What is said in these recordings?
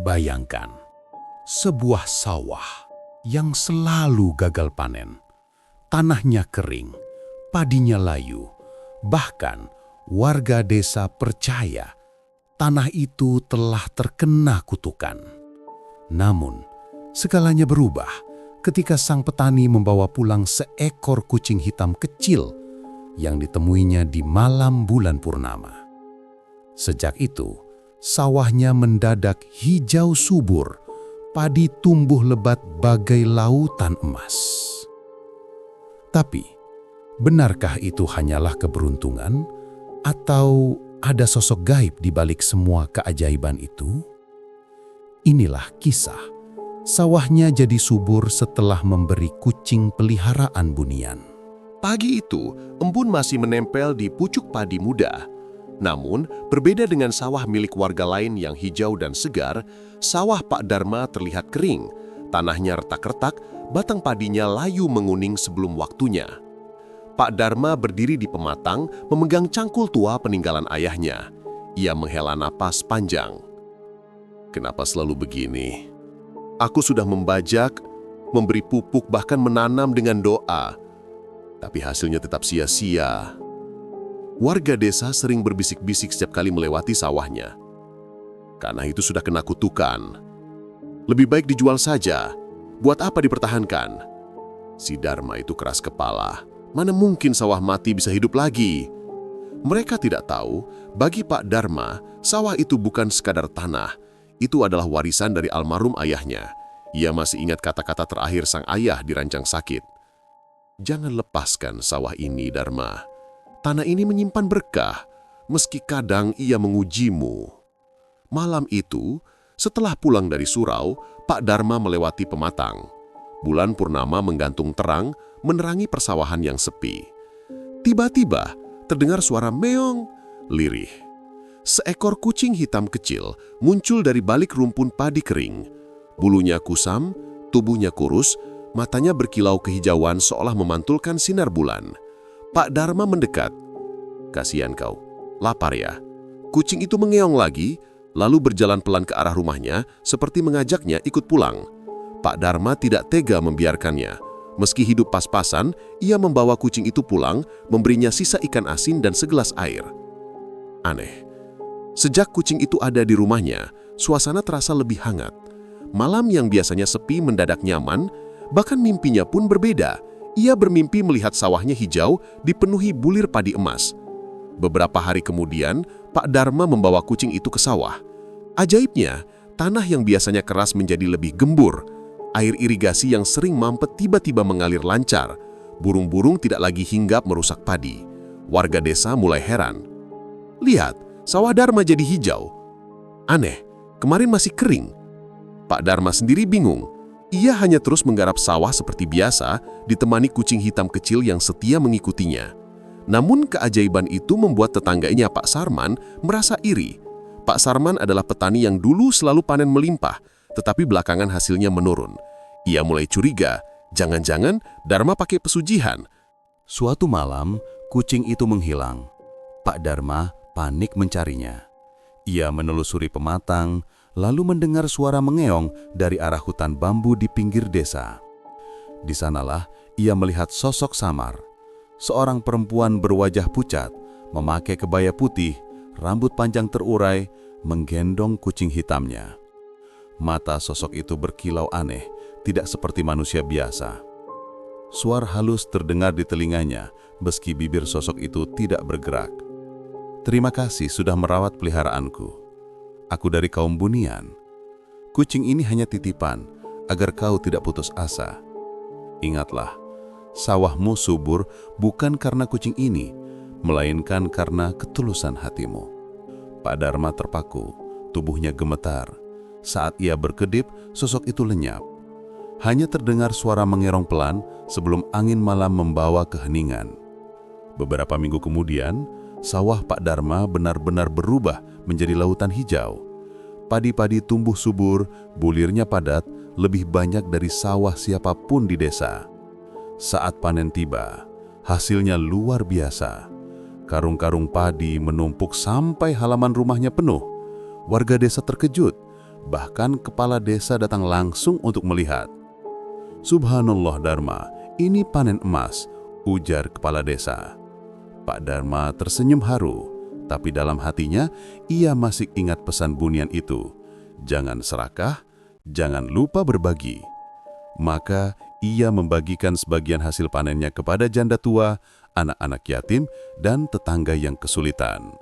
Bayangkan, sebuah sawah yang selalu gagal panen. Tanahnya kering, padinya layu. Bahkan warga desa percaya tanah itu telah terkena kutukan. Namun, segalanya berubah ketika sang petani membawa pulang seekor kucing hitam kecil yang ditemuinya di malam bulan purnama. Sejak itu, sawahnya mendadak hijau subur, padi tumbuh lebat bagai lautan emas. Tapi, benarkah itu hanyalah keberuntungan atau ada sosok gaib di balik semua keajaiban itu? Inilah kisah. Sawahnya jadi subur setelah memberi kucing peliharaan bunian. Pagi itu, embun masih menempel di pucuk padi muda. Namun, berbeda dengan sawah milik warga lain yang hijau dan segar, sawah Pak Darma terlihat kering. Tanahnya retak-retak, batang padinya layu menguning sebelum waktunya. Pak Darma berdiri di pematang, memegang cangkul tua peninggalan ayahnya. Ia menghela napas panjang. Kenapa selalu begini? Aku sudah membajak, memberi pupuk, bahkan menanam dengan doa. Tapi hasilnya tetap sia-sia. Warga desa sering berbisik-bisik setiap kali melewati sawahnya. Karena itu sudah kena kutukan. Lebih baik dijual saja. Buat apa dipertahankan? Si Darma itu keras kepala. Mana mungkin sawah mati bisa hidup lagi? Mereka tidak tahu, bagi Pak Darma, sawah itu bukan sekadar tanah. Itu adalah warisan dari almarhum ayahnya. Ia masih ingat kata-kata terakhir sang ayah di ranjang sakit. Jangan lepaskan sawah ini, Darma. Tanah ini menyimpan berkah, meski kadang ia mengujimu. Malam itu, setelah pulang dari surau, Pak Darma melewati pematang. Bulan purnama menggantung terang, menerangi persawahan yang sepi. Tiba-tiba, terdengar suara meong, lirih. Seekor kucing hitam kecil muncul dari balik rumpun padi kering. Bulunya kusam, tubuhnya kurus, matanya berkilau kehijauan seolah memantulkan sinar bulan. Pak Darma mendekat. Kasihan kau, lapar ya? Kucing itu mengeong lagi, lalu berjalan pelan ke arah rumahnya, seperti mengajaknya ikut pulang. Pak Darma tidak tega membiarkannya. Meski hidup pas-pasan, ia membawa kucing itu pulang, memberinya sisa ikan asin dan segelas air. Aneh. Sejak kucing itu ada di rumahnya, suasana terasa lebih hangat. Malam yang biasanya sepi mendadak nyaman, bahkan mimpinya pun berbeda. Ia bermimpi melihat sawahnya hijau dipenuhi bulir padi emas. Beberapa hari kemudian, Pak Darma membawa kucing itu ke sawah. Ajaibnya, tanah yang biasanya keras menjadi lebih gembur. Air irigasi yang sering mampet tiba-tiba mengalir lancar. Burung-burung tidak lagi hinggap merusak padi. Warga desa mulai heran. Lihat, sawah Darma jadi hijau. Aneh, kemarin masih kering. Pak Darma sendiri bingung. Ia hanya terus menggarap sawah seperti biasa, ditemani kucing hitam kecil yang setia mengikutinya. Namun keajaiban itu membuat tetangganya Pak Sarman merasa iri. Pak Sarman adalah petani yang dulu selalu panen melimpah, tetapi belakangan hasilnya menurun. Ia mulai curiga, jangan-jangan Darma pakai pesugihan. Suatu malam, kucing itu menghilang. Pak Darma panik mencarinya. Ia menelusuri pematang, lalu mendengar suara mengeong dari arah hutan bambu di pinggir desa. Di sanalah ia melihat sosok samar. Seorang perempuan berwajah pucat, memakai kebaya putih, rambut panjang terurai, menggendong kucing hitamnya. Mata sosok itu berkilau aneh, tidak seperti manusia biasa. Suara halus terdengar di telinganya, meski bibir sosok itu tidak bergerak. Terima kasih sudah merawat peliharaanku. Aku dari kaum bunian. Kucing ini hanya titipan, agar kau tidak putus asa. Ingatlah, sawahmu subur bukan karena kucing ini, melainkan karena ketulusan hatimu. Pak Darma terpaku, tubuhnya gemetar. Saat ia berkedip, sosok itu lenyap. Hanya terdengar suara mengerong pelan sebelum angin malam membawa keheningan. Beberapa minggu kemudian, sawah Pak Darma benar-benar berubah menjadi lautan hijau. Padi-padi tumbuh subur, bulirnya padat, lebih banyak dari sawah siapapun di desa. Saat panen tiba, hasilnya luar biasa. Karung-karung padi menumpuk sampai halaman rumahnya penuh. Warga desa terkejut. Bahkan kepala desa datang langsung untuk melihat. "Subhanallah Dharma, ini panen emas," ujar kepala desa. Pak Dharma tersenyum haru, tapi dalam hatinya ia masih ingat pesan bunian itu. Jangan serakah, jangan lupa berbagi. Maka ia membagikan sebagian hasil panennya kepada janda tua, anak-anak yatim, dan tetangga yang kesulitan.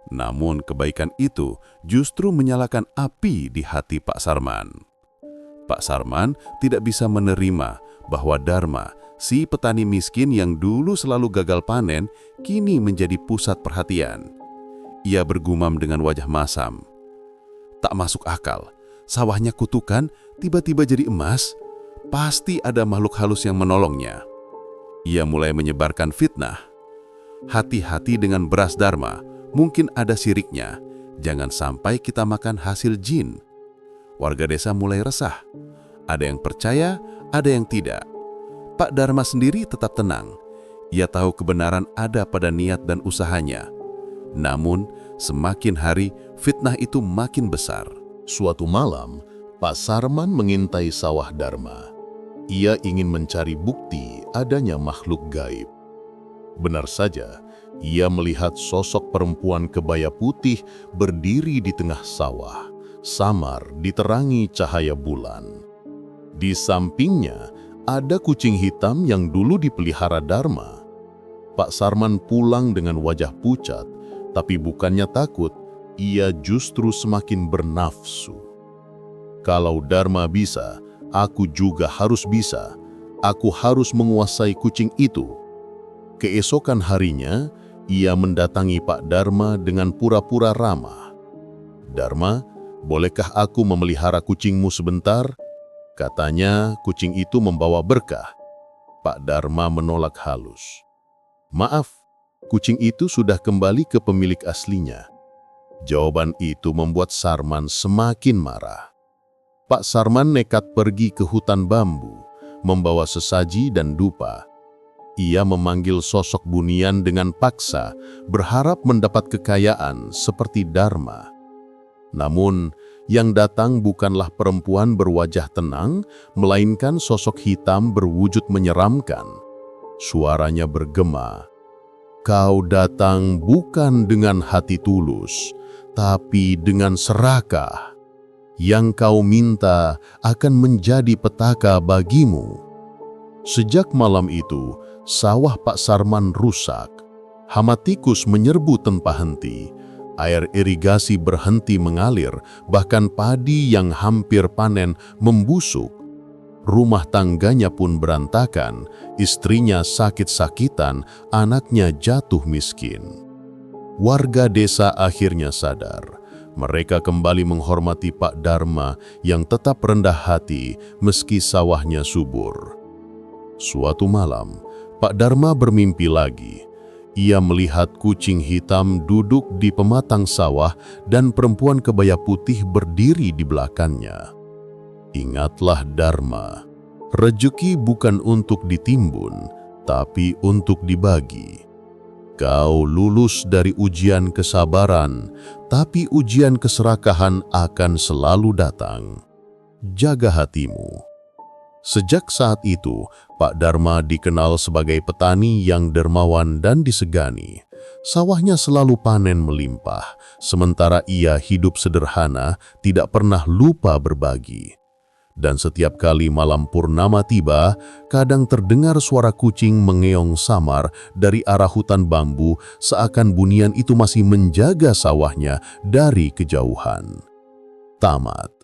Namun kebaikan itu justru menyalakan api di hati Pak Sarman. Pak Sarman tidak bisa menerima bahwa Dharma, si petani miskin yang dulu selalu gagal panen, kini menjadi pusat perhatian. Ia bergumam dengan wajah masam. "Tak masuk akal, sawahnya kutukan, tiba-tiba jadi emas. Pasti ada makhluk halus yang menolongnya." Ia mulai menyebarkan fitnah. "Hati-hati dengan beras Dharma, mungkin ada siriknya. Jangan sampai kita makan hasil jin." Warga desa mulai resah. Ada yang percaya, ada yang tidak. Pak Dharma sendiri tetap tenang. Ia tahu kebenaran ada pada niat dan usahanya. Namun, semakin hari fitnah itu makin besar. Suatu malam, Pak Sarman mengintai sawah Dharma. Ia ingin mencari bukti adanya makhluk gaib. Benar saja, ia melihat sosok perempuan kebaya putih berdiri di tengah sawah, samar diterangi cahaya bulan. Di sampingnya ada kucing hitam yang dulu dipelihara Dharma. Pak Sarman pulang dengan wajah pucat, tapi bukannya takut, ia justru semakin bernafsu. "Kalau Dharma bisa, aku juga harus bisa. Aku harus menguasai kucing itu." Keesokan harinya, ia mendatangi Pak Dharma dengan pura-pura ramah. "Dharma, bolehkah aku memelihara kucingmu sebentar?" Katanya kucing itu membawa berkah. Pak Dharma menolak halus. "Maaf, kucing itu sudah kembali ke pemilik aslinya." Jawaban itu membuat Sarman semakin marah. Pak Sarman nekat pergi ke hutan bambu, membawa sesaji dan dupa. Ia memanggil sosok bunian dengan paksa, berharap mendapat kekayaan seperti Dharma. Namun, yang datang bukanlah perempuan berwajah tenang, melainkan sosok hitam berwujud menyeramkan. Suaranya bergema, "Kau datang bukan dengan hati tulus, tapi dengan serakah. Yang kau minta akan menjadi petaka bagimu." Sejak malam itu, sawah Pak Sarman rusak. Hama tikus menyerbu tanpa henti. Air irigasi berhenti mengalir, bahkan padi yang hampir panen membusuk. Rumah tangganya pun berantakan, istrinya sakit-sakitan, anaknya jatuh miskin. Warga desa akhirnya sadar. Mereka kembali menghormati Pak Dharma yang tetap rendah hati meski sawahnya subur. Suatu malam, Pak Dharma bermimpi lagi. Ia melihat kucing hitam duduk di pematang sawah dan perempuan kebaya putih berdiri di belakangnya. "Ingatlah Dharma, rezeki bukan untuk ditimbun, tapi untuk dibagi. Kau lulus dari ujian kesabaran, tapi ujian keserakahan akan selalu datang. Jaga hatimu." Sejak saat itu, Pak Dharma dikenal sebagai petani yang dermawan dan disegani. Sawahnya selalu panen melimpah, sementara ia hidup sederhana, tidak pernah lupa berbagi. Dan setiap kali malam purnama tiba, kadang terdengar suara kucing mengeong samar dari arah hutan bambu, seakan bunian itu masih menjaga sawahnya dari kejauhan. Tamat.